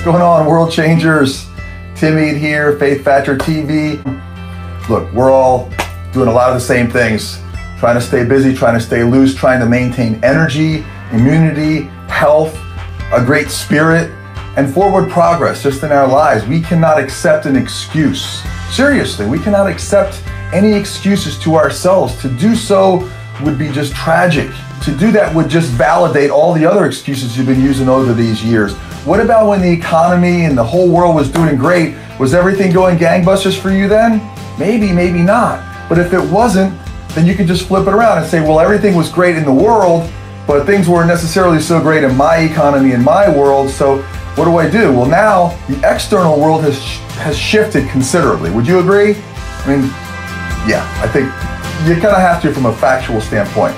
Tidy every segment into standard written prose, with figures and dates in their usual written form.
What's going on, world changers? Tim Ead here, Faith Factor TV. Look, we're all doing a lot of the same things. Trying to stay busy, trying to stay loose, trying to maintain energy, immunity, health, a great spirit, and forward progress just in our lives. We cannot accept an excuse. Seriously, we cannot accept any excuses to ourselves. To do so would be just tragic. To do that would just validate all the other excuses you've been using over these years. What about when the economy and the whole world was doing great? Was everything going gangbusters for you then? Maybe, maybe not. But if it wasn't, then you can just flip it around and say, well, everything was great in the world, but things weren't necessarily so great in my economy and my world, so what do I do? Well, now the external world has shifted considerably. Would you agree? I mean, yeah, I think you kind of have to from a factual standpoint.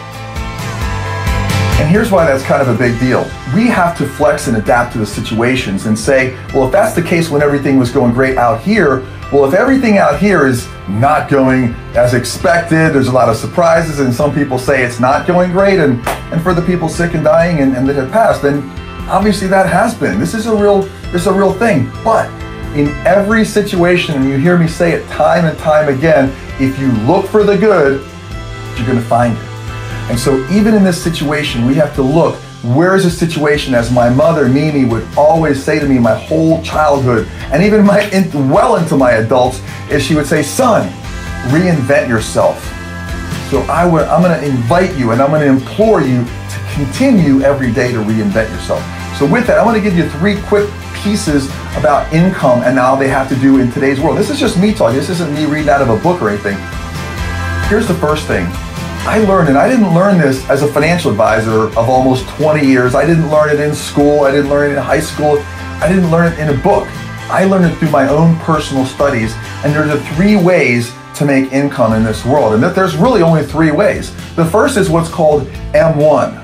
And here's why that's kind of a big deal. We have to flex and adapt to the situations and say, well, if that's the case when everything was going great out here, well, if everything out here is not going as expected, there's a lot of surprises, and some people say it's not going great, and for the people sick and dying and that have passed, then obviously that has been. This is a real thing. But in every situation, and you hear me say it time and time again, if you look for the good, you're gonna find it. And so even in this situation, we have to look, where is the situation, as my mother, Mimi, would always say to me my whole childhood, and even well into my adults, is she would say, son, reinvent yourself. So I'm gonna invite you and I'm gonna implore you to continue every day to reinvent yourself. So with that, I wanna give you 3 quick pieces about income and how they have to do in today's world. This is just me talking, this isn't me reading out of a book or anything. Here's the first thing. I learned, and I didn't learn this as a financial advisor of almost 20 years. I didn't learn it in school. I didn't learn it in high school. I didn't learn it in a book. I learned it through my own personal studies. And there's 3 ways to make income in this world. And there's really only 3 ways. The first is what's called M1.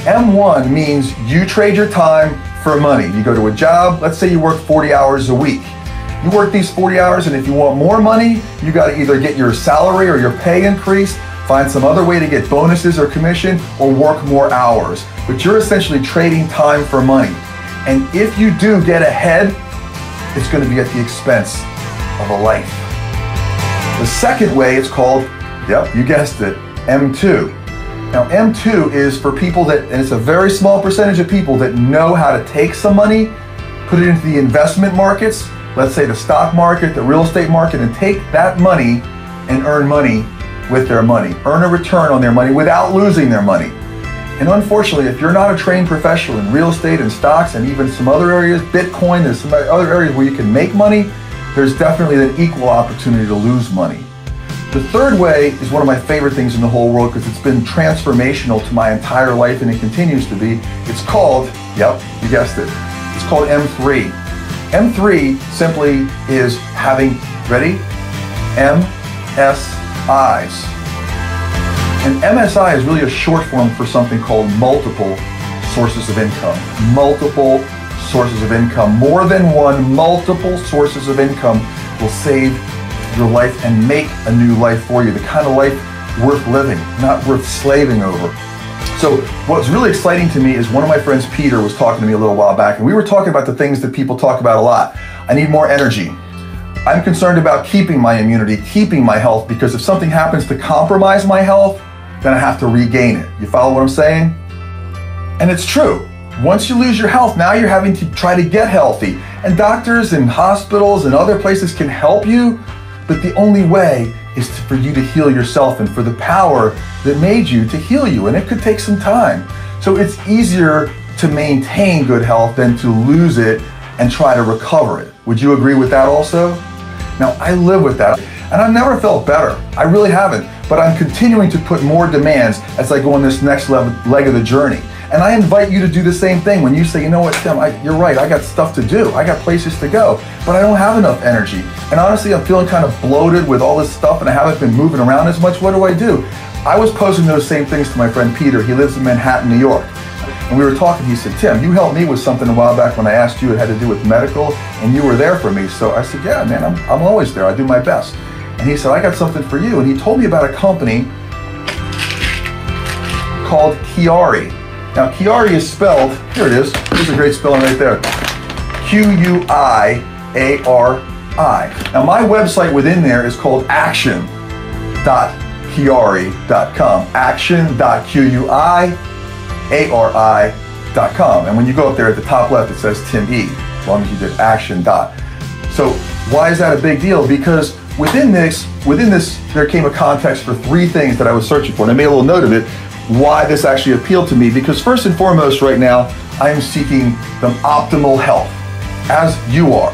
M1 means you trade your time for money. You go to a job, let's say you work 40 hours a week. You work these 40 hours, and if you want more money, you got to either get your salary or your pay increased, find some other way to get bonuses or commission, or work more hours. But you're essentially trading time for money. And if you do get ahead, it's going to be at the expense of a life. The second way is called, yep, you guessed it, M2. Now M2 is for people that, and it's a very small percentage of people that know how to take some money, put it into the investment markets, let's say the stock market, the real estate market, and take that money and earn money with their money, earn a return on their money without losing their money. And unfortunately, if you're not a trained professional in real estate and stocks and even some other areas, Bitcoin, there's some other areas where you can make money, there's definitely an equal opportunity to lose money. The third way is one of my favorite things in the whole world because it's been transformational to my entire life and it continues to be. It's called, yep, you guessed it, it's called M3. M3 simply is having, ready? MSIs. And MSI is really a short form for something called multiple sources of income. Multiple sources of income. More than one, multiple sources of income will save your life and make a new life for you. The kind of life worth living, not worth slaving over. So what's really exciting to me is one of my friends, Peter, was talking to me a little while back, and we were talking about the things that people talk about a lot. I need more energy. I'm concerned about keeping my immunity, keeping my health, because if something happens to compromise my health, then I have to regain it. You follow what I'm saying? And it's true. Once you lose your health, now you're having to try to get healthy. And doctors and hospitals and other places can help you, but the only way is for you to heal yourself and for the power that made you to heal you. And it could take some time. So it's easier to maintain good health than to lose it and try to recover it. Would you agree with that also? Now, I live with that, and I've never felt better. I really haven't, but I'm continuing to put more demands as I go on this next leg of the journey. And I invite you to do the same thing. When you say, you know what, Tim, you're right, I got stuff to do. I got places to go, but I don't have enough energy. And honestly, I'm feeling kind of bloated with all this stuff and I haven't been moving around as much. What do? I was posing those same things to my friend Peter. He lives in Manhattan, New York. And we were talking, he said, Tim, you helped me with something a while back when I asked you, it had to do with medical, and you were there for me. So I said, yeah, man, I'm always there. I do my best. And he said, I got something for you. And he told me about a company called QuiAri. Now, QuiAri is spelled, here it is. Here's a great spelling right there. QuiAri. Now my website within there is called action.QuiAri.com. action.QuiAri.com. And when you go up there at the top left, it says Tim E, as long as you did action. So why is that a big deal? Because within this, there came a context for three things that I was searching for. And I made a little note of it, why this actually appealed to me. Because first and foremost, right now, I am seeking the optimal health, as you are.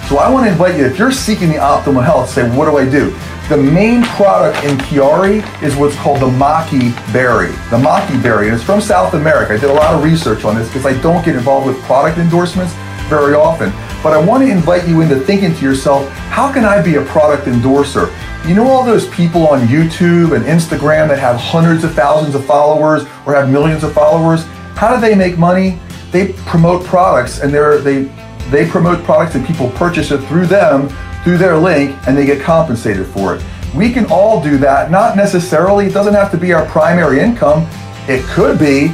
So I want to invite you, if you're seeking the optimal health, say, what do I do? The main product in QuiAri is what's called the maqui berry. The maqui berry, and it's from South America. I did a lot of research on this because I don't get involved with product endorsements very often. But I want to invite you into thinking to yourself, how can I be a product endorser? You know all those people on YouTube and Instagram that have hundreds of thousands of followers or have millions of followers? How do they make money? They promote products, and they promote products and people purchase it through them, through their link, and they get compensated for it. We can all do that, not necessarily, it doesn't have to be our primary income. It could be,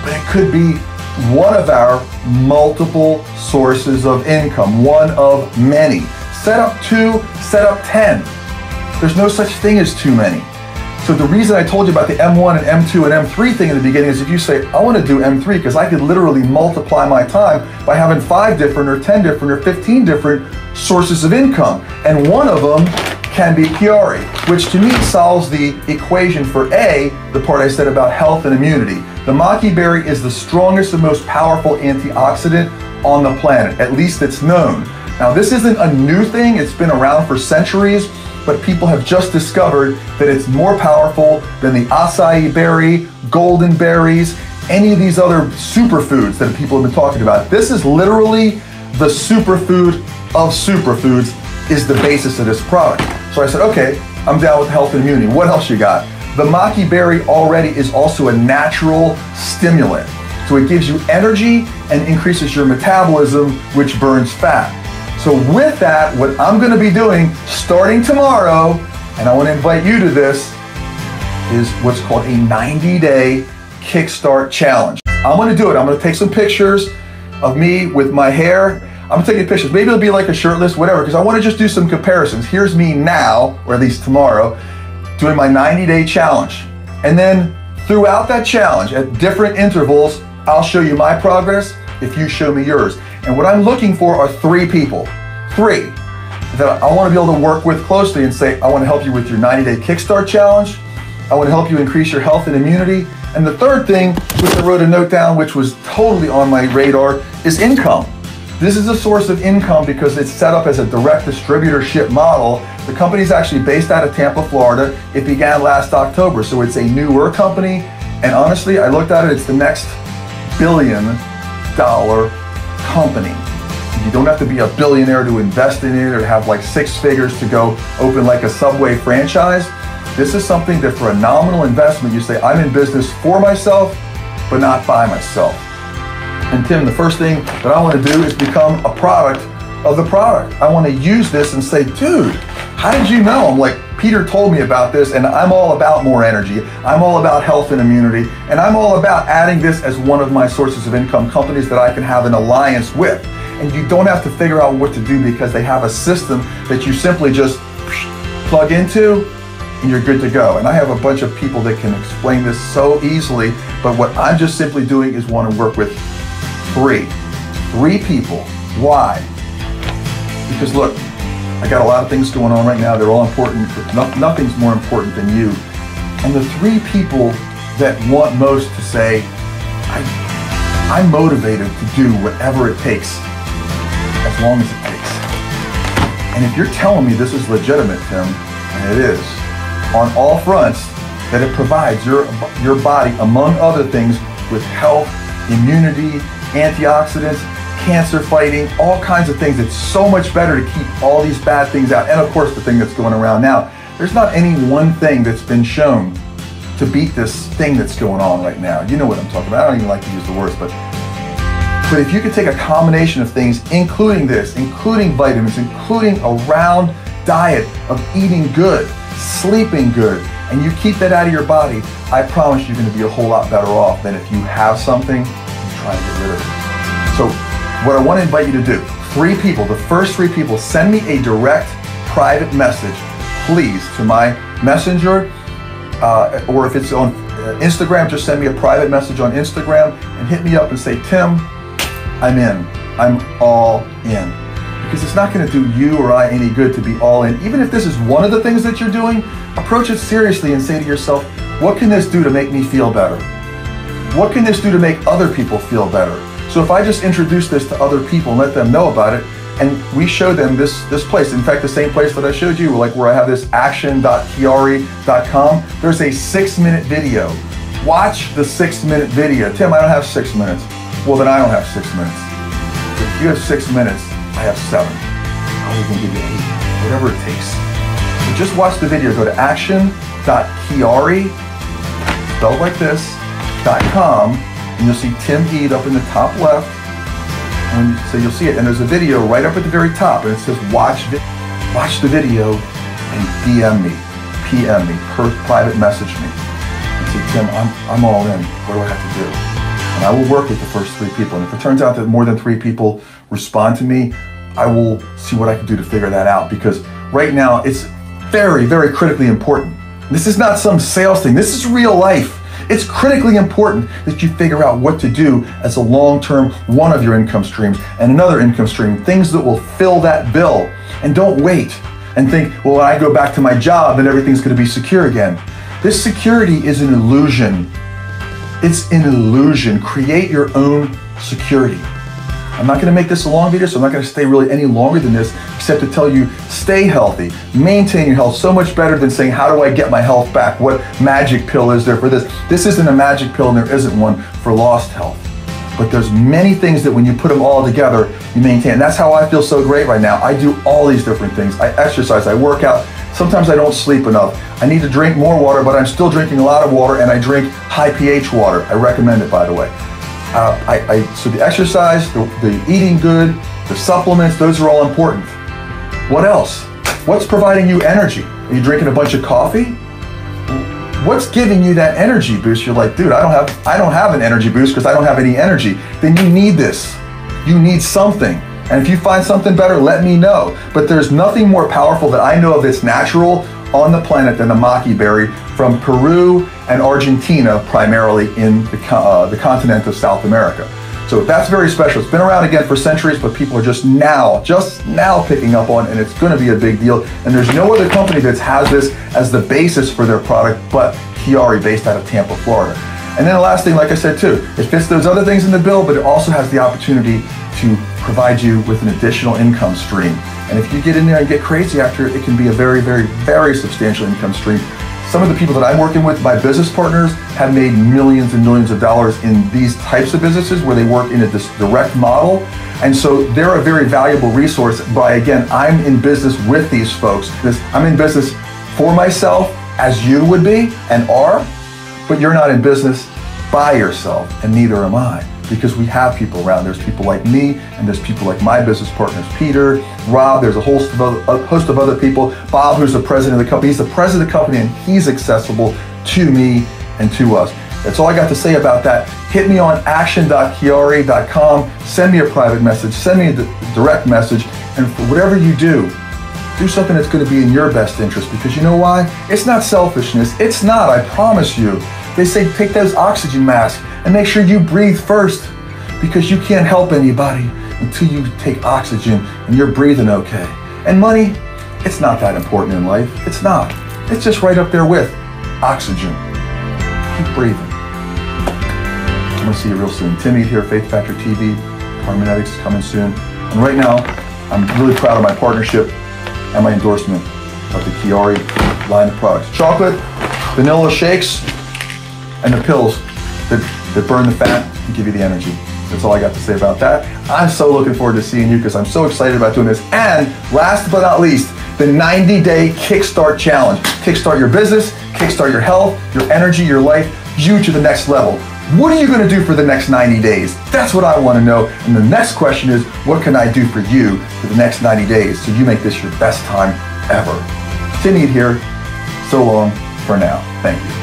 but it could be one of our multiple sources of income, one of many. Set up 2, set up 10. There's no such thing as too many. So the reason I told you about the M1 and M2 and M3 thing in the beginning is if you say, I want to do M3 because I could literally multiply my time by having 5 different or 10 different or 15 different sources of income. And one of them can be QuiAri, which to me solves the equation for A, the part I said about health and immunity. The maqui berry is the strongest and most powerful antioxidant on the planet, at least it's known. Now this isn't a new thing, it's been around for centuries, but people have just discovered that it's more powerful than the acai berry, golden berries, any of these other superfoods that people have been talking about. This is literally the superfood of superfoods, is the basis of this product. So I said, okay, I'm down with health and immunity. What else you got? The maqui berry already is also a natural stimulant. So it gives you energy and increases your metabolism, which burns fat. So with that, what I'm gonna be doing starting tomorrow, and I wanna invite you to this, is what's called a 90-day Kickstart challenge. I'm gonna do it. I'm gonna take some pictures of me with my hair. I'm taking pictures. Maybe it'll be like a shirtless, whatever, because I wanna just do some comparisons. Here's me now, or at least tomorrow, doing my 90-day challenge. And then throughout that challenge, at different intervals, I'll show you my progress if you show me yours. And what I'm looking for are 3 people, 3, that I want to be able to work with closely and say, I want to help you with your 90-day Kickstart challenge. I want to help you increase your health and immunity. And the third thing, which I wrote a note down, which was totally on my radar, is income. This is a source of income because it's set up as a direct distributorship model. The company is actually based out of Tampa, Florida. It began last October, so it's a newer company. And honestly, I looked at it, it's the next billion-dollar company. You don't have to be a billionaire to invest in it or have like 6 figures to go open like a Subway franchise. This is something that for a nominal investment, you say, I'm in business for myself, but not by myself. And Tim, the first thing that I want to do is become a product of the product. I want to use this and say, dude, how did you know? I'm like, Peter told me about this, and I'm all about more energy. I'm all about health and immunity, and I'm all about adding this as one of my sources of income, companies that I can have an alliance with. And you don't have to figure out what to do because they have a system that you simply just plug into and you're good to go. And I have a bunch of people that can explain this so easily, but what I'm just simply doing is want to work with 3 people. Why? Because look, I got a lot of things going on right now. They're all important, but nothing's more important than you. And the 3 people that want most to say, I'm motivated to do whatever it takes, as long as it takes. And if you're telling me this is legitimate, Tim, and it is, on all fronts, that it provides your body, among other things, with health, immunity, antioxidants, cancer fighting, all kinds of things. It's so much better to keep all these bad things out. And of course, the thing that's going around now, there's not any one thing that's been shown to beat this thing that's going on right now. You know what I'm talking about. I don't even like to use the words, but if you could take a combination of things, including this, including vitamins, including a round diet of eating good, sleeping good, and you keep that out of your body, I promise you're going to be a whole lot better off than if you have something and try to get rid of it. So what I want to invite you to do 3 people, the first 3 people, send me a direct private message, please, to my messenger, or if it's on Instagram, just send me a private message on Instagram and hit me up and say, Tim, I'm in. I'm all in. Because it's not going to do you or I any good to be all in. Even if this is one of the things that you're doing, approach it seriously and say to yourself, what can this do to make me feel better? What can this do to make other people feel better? So if I just introduce this to other people and let them know about it, and we show them this place, in fact, the same place that I showed you, like where I have this action.QuiAri.com, there's a 6-minute video. Watch the 6-minute video. Tim, I don't have 6 minutes. Well, then I don't have 6 minutes. If you have 6 minutes, I have 7. I'll even give you 8, whatever it takes. So just watch the video. Go to action.QuiAri, spelled like this, .com, and you'll see Tim Eid up in the top left. And so you'll see it, and there's a video right up at the very top, and it says watch the video and DM me, PM me, private message me, and say, Tim, I'm all in. What do I have to do? And I will work with the first 3 people. And if it turns out that more than 3 people respond to me, I will see what I can do to figure that out, because right now it's very, very critically important. This is not some sales thing. This is real life. It's critically important that you figure out what to do as a long-term one of your income streams and another income stream, things that will fill that bill. And don't wait and think, well, when I go back to my job, then everything's going to be secure again. This security is an illusion. It's an illusion. Create your own security. I'm not going to make this a long video, so I'm not going to stay really any longer than this, except to tell you, stay healthy, maintain your health. So much better than saying, how do I get my health back? What magic pill is there for this? This isn't a magic pill, and there isn't one for lost health. But there's many things that when you put them all together, you maintain. And that's how I feel so great right now. I do all these different things. I exercise, I work out. Sometimes I don't sleep enough. I need to drink more water, but I'm still drinking a lot of water, and I drink high pH water. I recommend it, by the way. So the exercise, the eating good, the supplements, those are all important. What else? What's providing you energy? Are you drinking a bunch of coffee? What's giving you that energy boost? You're like, dude, I don't have an energy boost because I don't have any energy. Then you need this. You need something. And if you find something better, let me know. But there's nothing more powerful that I know of that's natural on the planet than the maqui berry from Peru and Argentina, primarily in the continent of South America. So that's very special. It's been around again for centuries, but people are just now picking up on it, and it's going to be a big deal. And there's no other company that has this as the basis for their product but QuiAri, based out of Tampa, Florida. And then the last thing, like I said too, it fits those other things in the bill, but it also has the opportunity to provide you with an additional income stream. And if you get in there and get crazy after it, it can be a very, very, very substantial income stream. Some of the people that I'm working with, my business partners, have made millions and millions of dollars in these types of businesses where they work in a direct model. And so they're a very valuable resource. But again, I'm in business with these folks. I'm in business for myself, as you would be and are, but you're not in business by yourself, and neither am I. Because we have people around. There's people like me, and there's people like my business partners, Peter, Rob, there's a host of other people. Bob, who's the president of the company, he's the president of the company, and he's accessible to me and to us. That's all I got to say about that. Hit me on action.QuiAri.com, send me a private message, send me a direct message, and for whatever you do something that's going to be in your best interest, because you know why? It's not selfishness. It's not, I promise you. They say take those oxygen masks and make sure you breathe first, because you can't help anybody until you take oxygen and you're breathing okay. And money, it's not that important in life. It's not. It's just right up there with oxygen. Keep breathing. I'm going to see you real soon. Tim Eid here, Faith Factor TV. Harmonetics is coming soon. And right now, I'm really proud of my partnership and my endorsement of the QuiAri line of products. Chocolate, vanilla shakes, and the pills that burn the fat and give you the energy. That's all I got to say about that. I'm so looking forward to seeing you because I'm so excited about doing this. And last but not least, the 90-day Kickstart Challenge. Kickstart your business, kickstart your health, your energy, your life, you to the next level. What are you going to do for the next 90 days? That's what I want to know. And the next question is, what can I do for you for the next 90 days so you make this your best time ever? Tim Eid here. So long for now. Thank you.